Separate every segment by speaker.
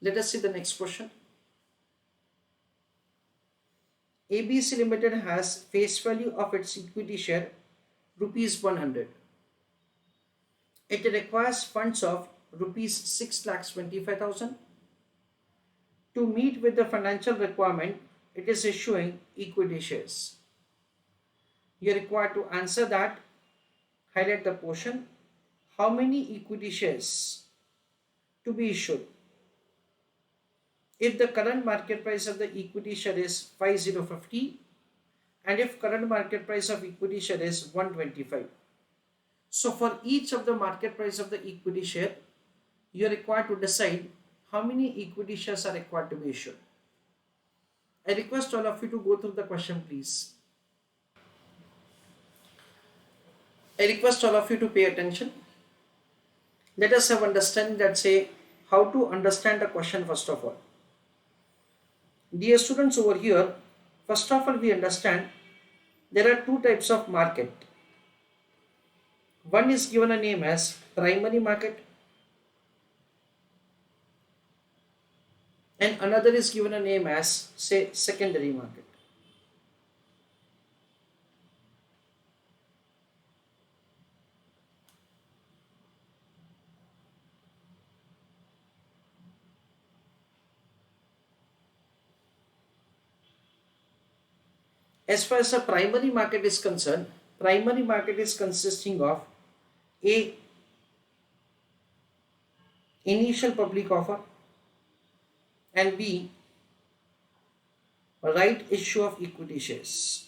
Speaker 1: Let us see the next question. ABC Limited has face value of its equity share rupees 100. It requires funds of rupees 6,25,000. To meet with the financial requirement, it is issuing equity shares. You are required to answer that. Highlight the portion. How many equity shares to be issued? If the current market price of the equity share is 5050 and if current market price of equity share is 125. So for each of the market price of the equity share, you are required to decide how many equity shares are required to be issued. I request all of you to go through the question, please. I request all of you to pay attention. Let us have understanding that say how to understand the question first of all. Dear students, over here, first of all we understand there are two types of market. One is given a name as primary market and another is given a name as say secondary market. As far as the primary market is concerned, primary market is consisting of A, initial public offer, and B, right issue of equity shares.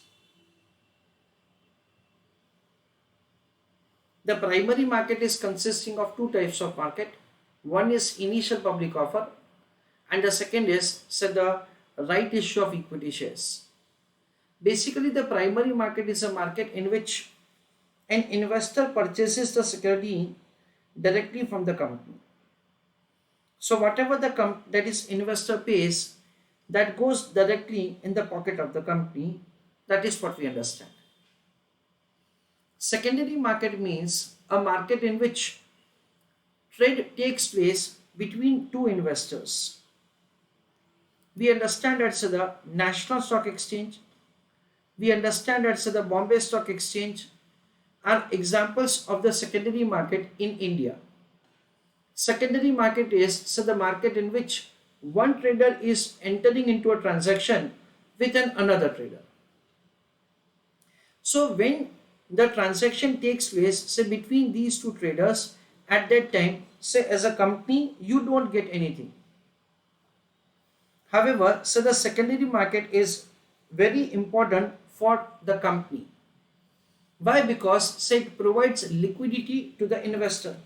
Speaker 1: The primary market is consisting of two types of market. One is initial public offer and the second is say the right issue of equity shares. Basically, the primary market is a market in which an investor purchases the security directly from the company. So whatever that is investor pays, that goes directly in the pocket of the company. That is what we understand. Secondary market means a market in which trade takes place between two investors. We understand that's the National Stock Exchange. We understand that the Bombay Stock Exchange are examples of the secondary market in India. Secondary market is the market in which one trader is entering into a transaction with another trader. So when the transaction takes place say between these two traders, at that time say as a company you don't get anything. However, so the secondary market is very important for the company. Why? Because say it provides liquidity to the investor.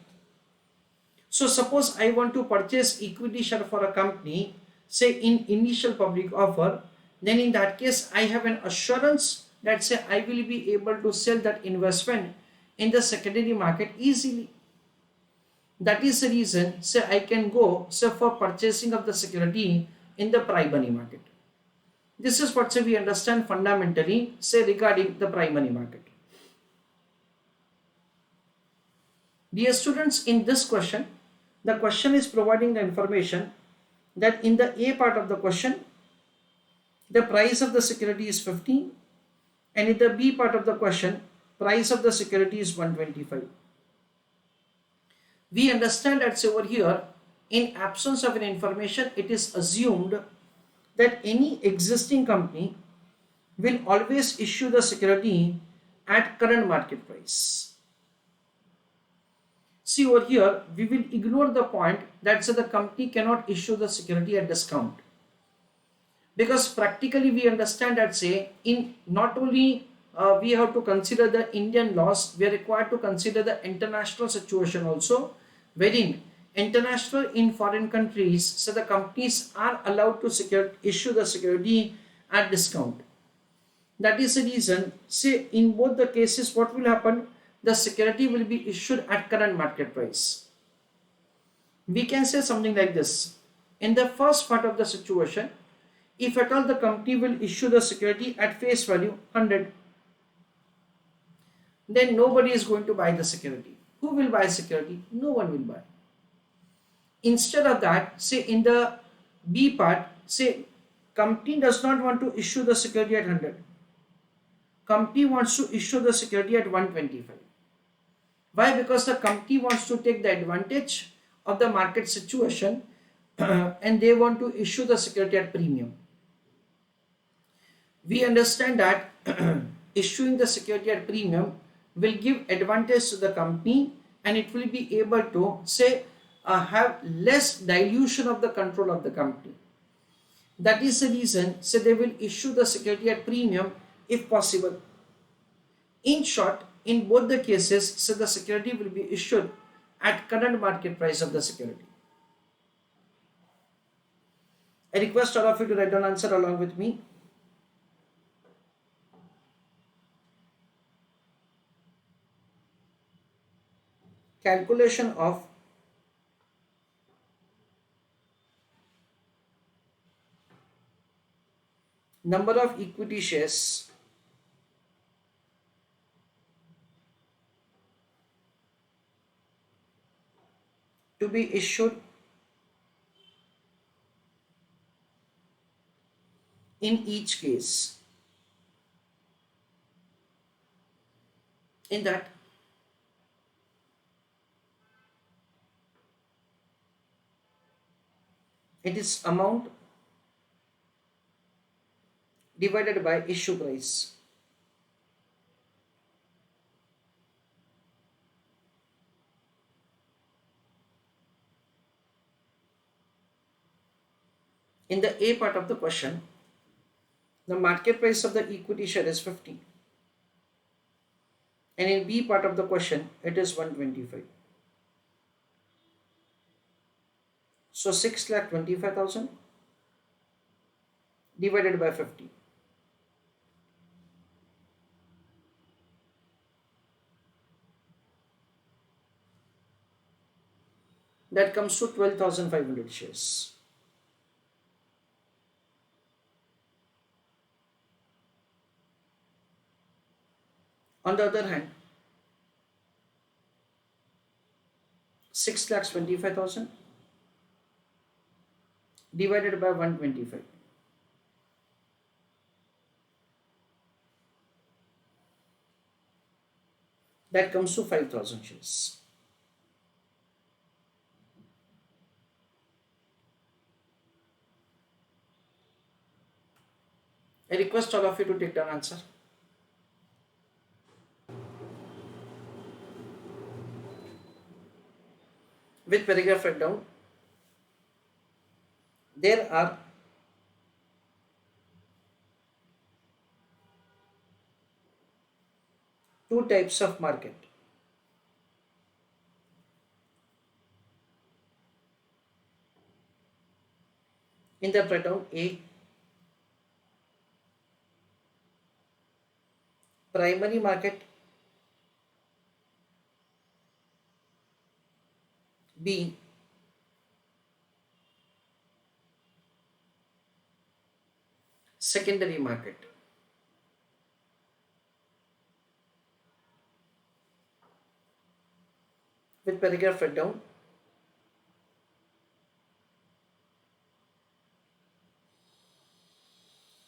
Speaker 1: So suppose I want to purchase equity share for a company, say in initial public offer, then in that case I have an assurance that say I will be able to sell that investment in the secondary market easily. That is the reason say I can go say for purchasing of the security in the primary market. This is what say we understand fundamentally say regarding the primary market. Dear students, in this question, the question is providing the information that in the A part of the question, the price of the security is 15 and in the B part of the question, price of the security is 125. We understand that over here, in absence of an information, it is assumed that any existing company will always issue the security at current market price. See over here, we will ignore the point that the company cannot issue the security at discount. Because practically we understand that say in not only we have to consider the Indian laws, we are required to consider the international situation also, wherein international in foreign countries, so the companies are allowed to issue the security at discount. That is the reason, say in both the cases what will happen, the security will be issued at current market price. We can say something like this. In the first part of the situation, if at all the company will issue the security at face value 100, then nobody is going to buy the security. Who will buy security? No one will buy. Instead of that, say in the B part, say company does not want to issue the security at 100. Company wants to issue the security at 125. Why? Because the company wants to take the advantage of the market situation and they want to issue the security at premium. We understand that issuing the security at premium will give advantage to the company and it will be able to say have less dilution of the control of the company. That is the reason say they will issue the security at premium if possible. In short, in both the cases, say the security will be issued at current market price of the security. I request all of you to write down answer along with me. Calculation of number of equity shares to be issued in each case. In that, it is amount divided by issue price. In the A part of the question, the market price of the equity share is 50. And in B part of the question, it is 125. So 6,25,000 divided by 50. That comes to 12,500 shares. On the other hand, 6,25,000 divided by 125. That comes to 5,000 shares. I request all of you to take down answer. With paragraph write down, there are two types of market. In the write down, A, primary market, B, secondary market. With paragraph write down,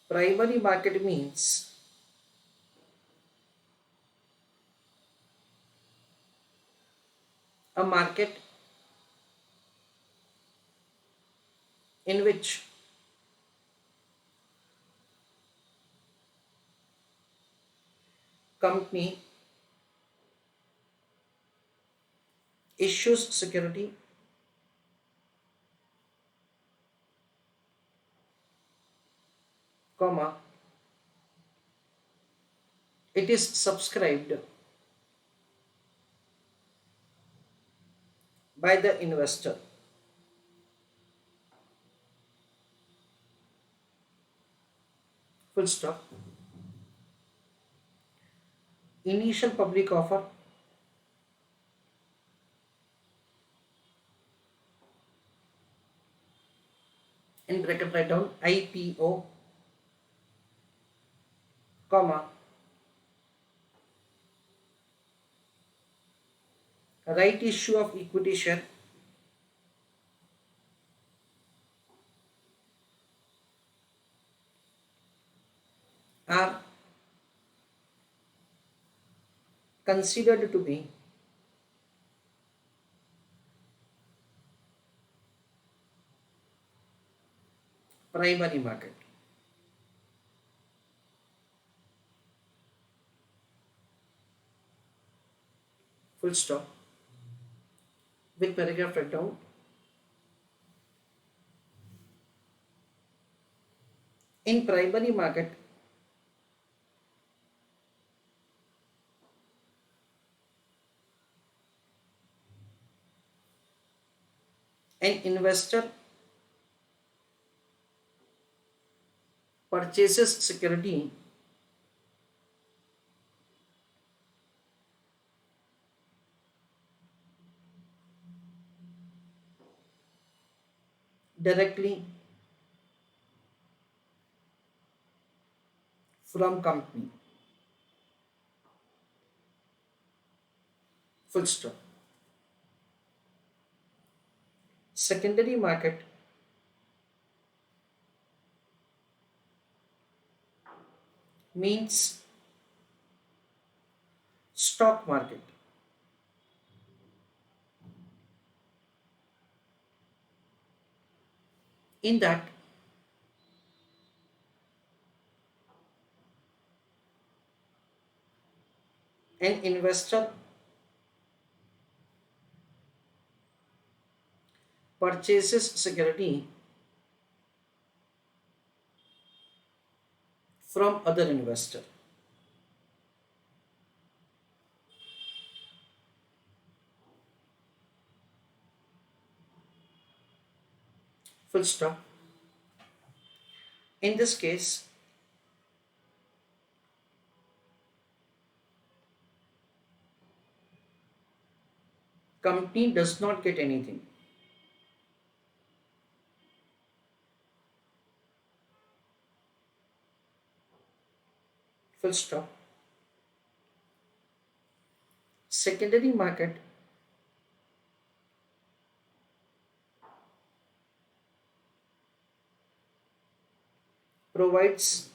Speaker 1: primary market means a market in which company issues security, comma, it is subscribed by the investor. Full stop. Initial public offer, in bracket write down IPO, comma, right issue of equity share are considered to be primary market. Full stop. With paragraph write down. In primary market, an investor purchases security directly from company. Full stop. Secondary market means stock market. In that, an investor purchases security from other investor. Full stop. In this case, company does not get anything. Full stop. Secondary market provides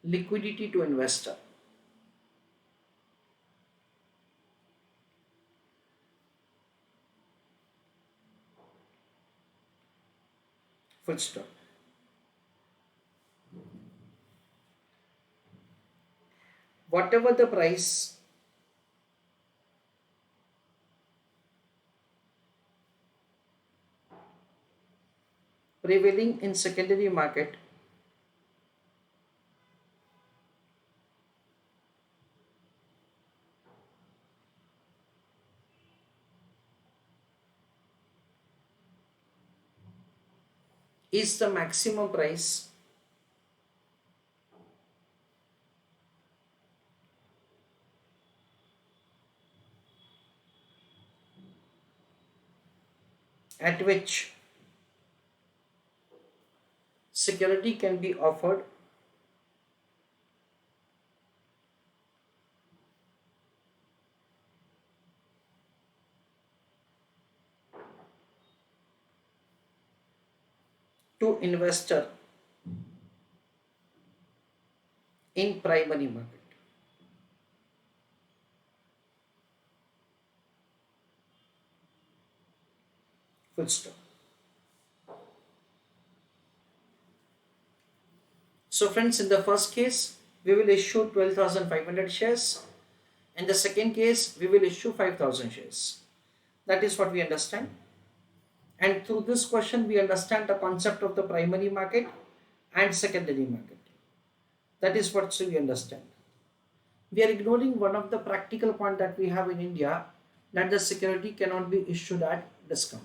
Speaker 1: liquidity to investor. Full stop. Whatever the price prevailing in secondary market is the maximum price at which security can be offered to investor in primary market. Full stop. So friends, in the first case, we will issue 12,500 shares. In the second case, we will issue 5,000 shares. That is what we understand. And through this question, we understand the concept of the primary market and secondary market. That is what we understand. We are ignoring one of the practical point that we have in India, that the security cannot be issued at discount.